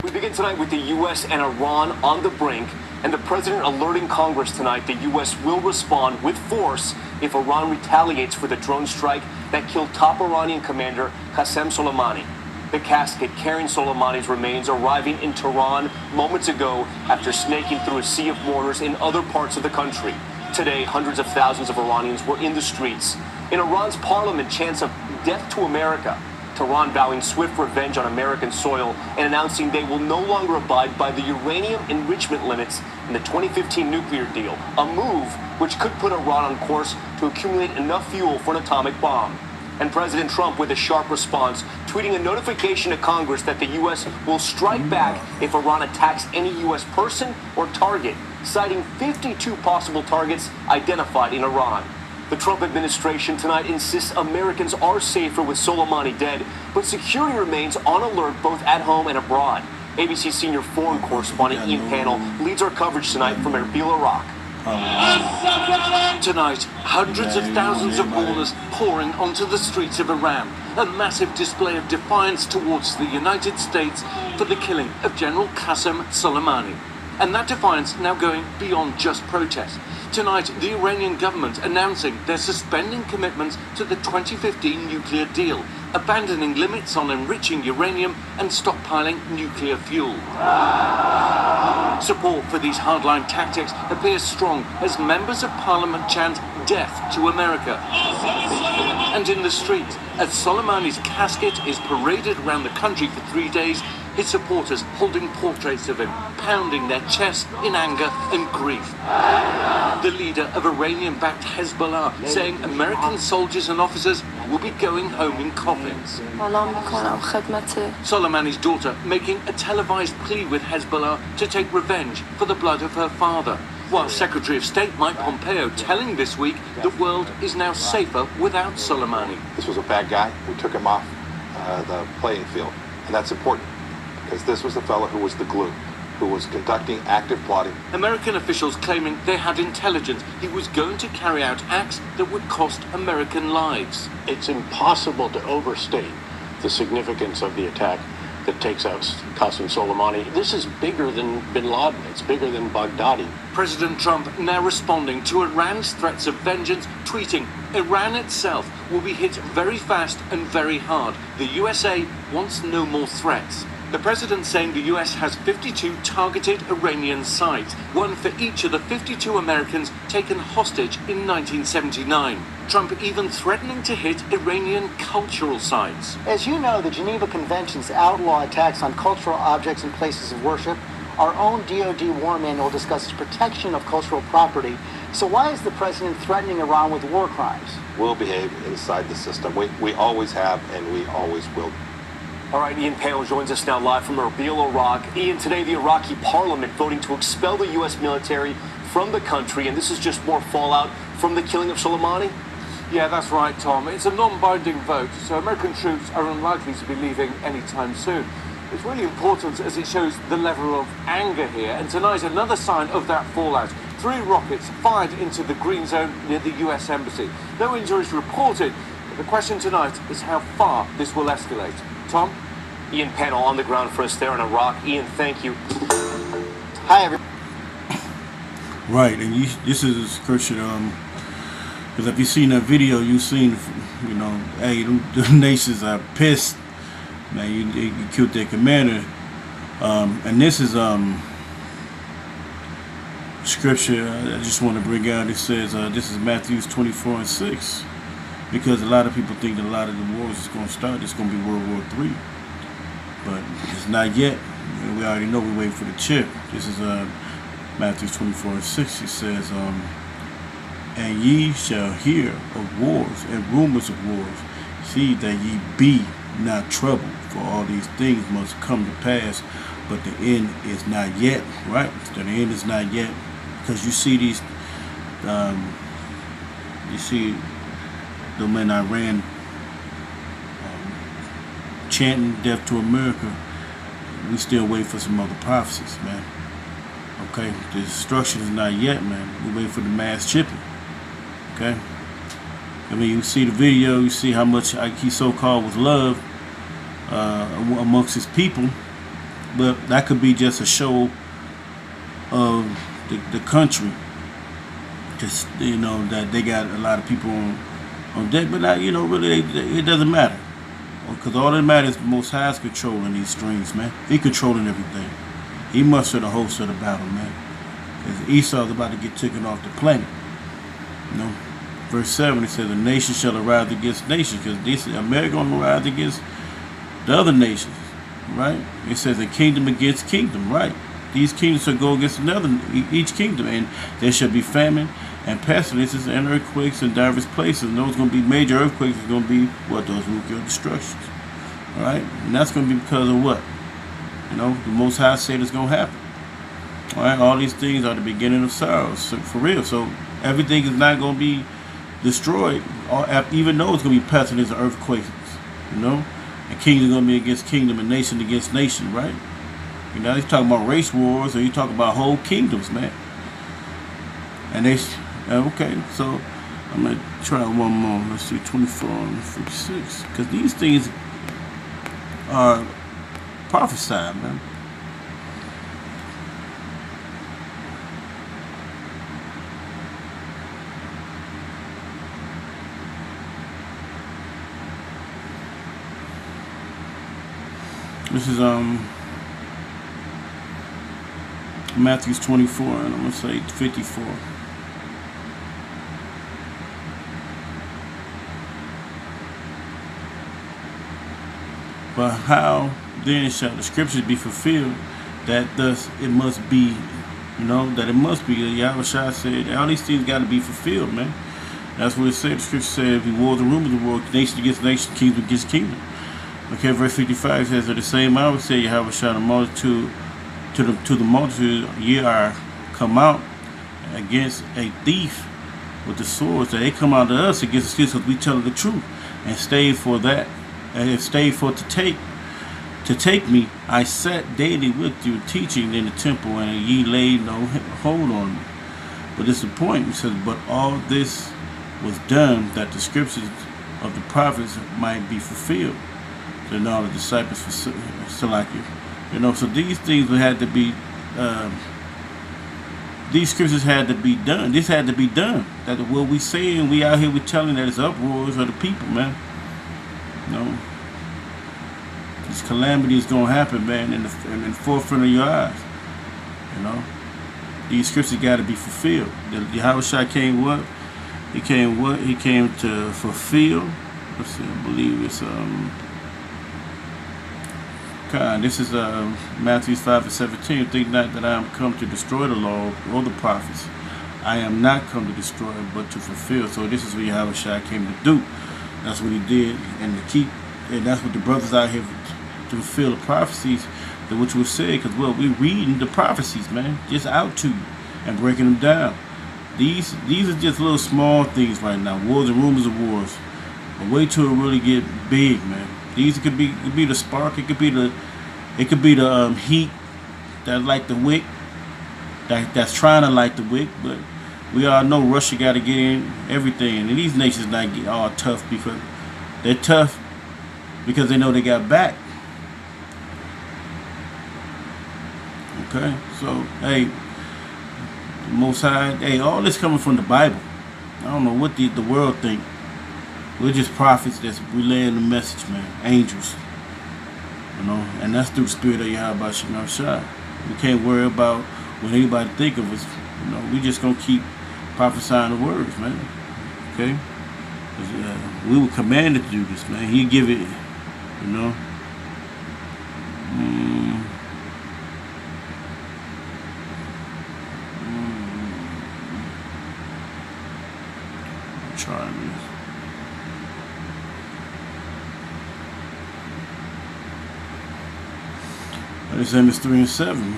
We begin tonight with the U.S. and Iran on the brink, and the president alerting Congress tonight the U.S. will respond with force if Iran retaliates for the drone strike that killed top Iranian commander Qasem Soleimani. The casket carrying Soleimani's remains arriving in Tehran moments ago after snaking through a sea of mourners in other parts of the country. Today, hundreds of thousands of Iranians were in the streets. In Iran's parliament, chants of death to America. Tehran vowing swift revenge on American soil and announcing they will no longer abide by the uranium enrichment limits in the 2015 nuclear deal, a move which could put Iran on course to accumulate enough fuel for an atomic bomb. And President Trump with a sharp response, tweeting a notification to Congress that the U.S. will strike back if Iran attacks any U.S. person or target, citing 52 possible targets identified in Iran. The Trump administration tonight insists Americans are safer with Soleimani dead, but security remains on alert both at home and abroad. ABC senior foreign correspondent Ian Pannell leads our coverage tonight from Erbil, Iraq. Tonight, hundreds of thousands of mourners pouring onto the streets of Iran, a massive display of defiance towards the United States for the killing of General Qasem Soleimani. And that defiance now going beyond just protest. Tonight, the Iranian government announcing they're suspending commitments to the 2015 nuclear deal, abandoning limits on enriching uranium and stockpiling nuclear fuel. Support for these hardline tactics appears strong as members of parliament chant death to America. And in the streets, as Soleimani's casket is paraded around the country for 3 days, his supporters holding portraits of him, pounding their chests in anger and grief. The leader of Iranian-backed Hezbollah saying American soldiers and officers will be going home in coffins. Soleimani's daughter making a televised plea with Hezbollah to take revenge for the blood of her father, while Secretary of State Mike Pompeo telling This Week the world is now safer without Soleimani. This was a bad guy. We took him off the playing field, and that's important because this was the fellow who was the glue, who was conducting active plotting. American officials claiming they had intelligence he was going to carry out acts that would cost American lives. It's impossible to overstate the significance of the attack that takes out Qasem Soleimani. This is bigger than bin Laden. It's bigger than Baghdadi. President Trump now responding to Iran's threats of vengeance, tweeting, Iran itself will be hit very fast and very hard. The USA wants no more threats. The president saying the US has 52 targeted Iranian sites, one for each of the 52 Americans taken hostage in 1979. Trump even threatening to hit Iranian cultural sites. As you know, the Geneva Conventions outlaw attacks on cultural objects and places of worship. Our own DoD war manual discusses protection of cultural property. So why is the president threatening Iran with war crimes? We'll behave inside the system. We always have, and we always will. All right, Ian Pannell joins us now live from Erbil, Iraq. Ian, today the Iraqi parliament voting to expel the U.S. military from the country, and this is just more fallout from the killing of Soleimani? Yeah, that's right, Tom. It's a non-binding vote, so American troops are unlikely to be leaving anytime soon. It's really important as it shows the level of anger here, and tonight another sign of that fallout. 3 rockets fired into the green zone near the U.S. Embassy. No injuries reported, but the question tonight is how far this will escalate. Tom? Ian Pannell on the ground for us there in Iraq. Ian, thank you. Hi, everyone. Right, and this is a description, because if you've seen that video, you've seen, you know, hey, the nations are pissed, man, you killed their commander, and this is, scripture I just want to bring out. It says, this is Matthew 24:6, because a lot of people think that a lot of the wars is going to start, it's going to be World War III, but it's not yet. We already know we're waiting for the chip. This is Matthew 24:6. It says, and ye shall hear of wars and rumors of wars. See that ye be not troubled, for all these things must come to pass, but the end is not yet. Right? So the end is not yet, because you see these, you see the men in Iran chanting death to America. We still wait for some other prophecies, man. Okay, the destruction is not yet, man. We wait for the mass chipping. Okay, I mean, you see the video, you see how much he so-called was loved amongst his people, but that could be just a show of the country. Just, you know, that they got a lot of people on deck, but not, you know, really it doesn't matter, because all that matters is the Most High is controlling these strings, man. He controlling everything. He mustered the host of the battle, man. Because Esau's about to get taken off the planet. You know, verse 7, it says, "A nation shall arise against nation," because this America gonna rise against the other nations, right? It says a kingdom against kingdom, right? These kingdoms shall go against each kingdom, and there shall be famine and pestilences and earthquakes in diverse places. And those going to be major earthquakes. Is going to be what? Those nuclear destructions. All right, and that's going to be because of what? You know, the Most High said it's going to happen. All right, all these things are the beginning of sorrows, so, for real. So everything is not going to be destroyed, even though it's going to be pestilence and earthquakes. You know, and kingdom going to be against kingdom and nation against nation, right? You know, he's talking about race wars, or he's talking about whole kingdoms, man. And they, okay, so I'm going to try one more. Let's see, 24 and 56. Because these things are prophesied, man. This is, Matthew 24, and I'm going to say 54. But how then shall the scriptures be fulfilled, that thus it must be, you know, that it must be. Yahushua said, all these things got to be fulfilled, man. That's what it said. The scripture said, if you wars and rumors of war, nation against nation, kingdom against kingdom. Okay, verse 55 says, at the same hour said Yahushua, the multitude, to the multitude, ye are come out against a thief with the swords. That they come out to us against the because we tell the truth, and stayed for that, and stayed for to take me. I sat daily with you, teaching in the temple, and ye laid no hold on me. But this is the point. He says, but all this was done that the scriptures of the prophets might be fulfilled. And all the disciples for Salakia. You know, so these things had to be, these scriptures had to be done. This had to be done. That what we saying, we out here, we telling that it's uproars of the people, man. You know, this calamity is gonna happen, man, in the forefront of your eyes. You know, these scriptures got to be fulfilled. The Yahushua came what? He came what? He came to fulfill. Let's see, I believe it's this is Matthew 5:17. Think not that I am come to destroy the law or the prophets. I am not come to destroy, but to fulfill. So this is what Yahushua came to do. That's what he did, and to keep, and that's what the brothers out here to fulfill the prophecies that which was said. Because well, we reading the prophecies, man, just out to you and breaking them down. These are just little small things right now. Wars and rumors of wars. But wait till it really get big, man. These could be the spark. It could be the heat that light the wick. That's trying to light the wick. But we all know Russia got to get in everything, and these nations not get all tough because they're tough because they know they got back. Okay, so hey, the Most High, hey, all this coming from the Bible. I don't know what the world think. We're just prophets that's relaying the message, man. Angels. You know, and that's through the spirit of Yahweh Shema Shai. We can't worry about what anybody think of us. You know, we just gonna keep prophesying the words, man. Okay? We were commanded to do this, man. He give it, you know. Trying this. It's Amos 3 and 7.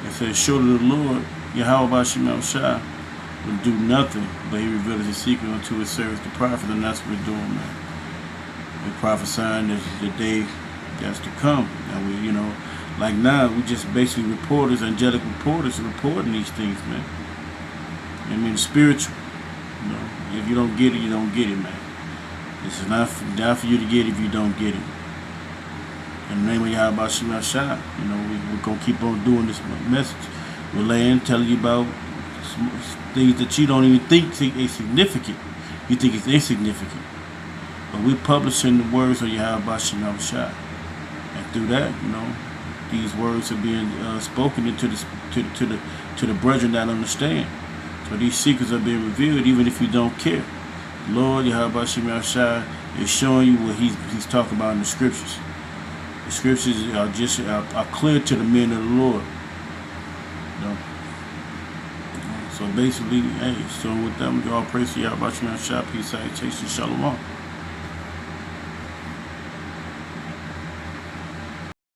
It says, surely the Lord, Yahweh Shema Shai, will do nothing, but he reveals his secret unto his servants the prophet, and that's what we're doing, man. We're prophesying the day that's to come. And we, you know, like now, we just basically reporters, angelic reporters, reporting these things, man. I mean, spiritual. You know, if you don't get it, you don't get it, man. This is not for you to get it if you don't get it. In the name of Yahweh Shem Shah, you know, we're going to keep on doing this message. We're laying, telling you about things that you don't even think is significant. You think it's insignificant. But we're publishing the words of Yahweh Shem Shah. And through that, you know, these words are being spoken into the brethren that understand. So these secrets are being revealed even if you don't care. Lord Yahweh Shem Shah is showing you what he's talking about in the scriptures. The scriptures are clear to the men of the Lord. You know? So basically, hey, so with them, all praise to Yahweh Shem Shah, peace, salutation, shalom.